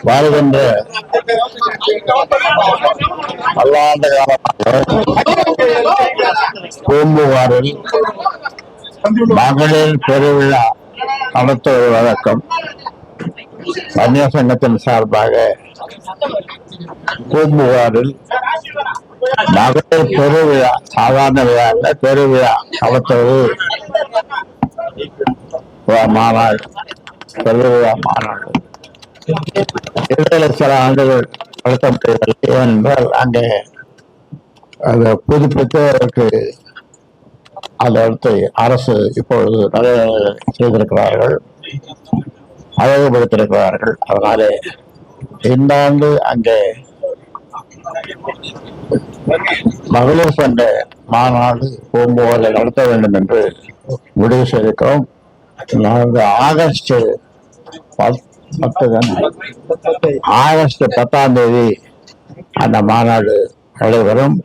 வருகின்ற பல்லாண்டு காலமாக பூம்புகாரில் மகளிர் பெருவிழா நடத்துவது வழக்கம். வன்னியர் சங்கத்தின் சார்பாக பூம்புகாரில் மகளிர் பெருவிழா, சாதாரண விழா இல்ல, பெருவிழா நடத்துவது மாநாடு, பெருவிழா மாநாடு. இடையில சில ஆண்டுகள் நடத்த முடியவில்லை என்றால் அங்கே அதை புதுப்பித்து அதற்கு அந்த இடத்தை அரசு இப்பொழுது நிறைய செய்திருக்கிறார்கள், அழகுபடுத்திருக்கிறார்கள். அதனாலே இந்த ஆண்டு அங்கே மகளிர் சங்க மாநாடு பூம்புகாரில் நடத்த வேண்டும் என்று முடிவு செய்திருக்கிறோம். ஆகஸ்ட் 10 அந்த மாநாடு நடைபெறும்.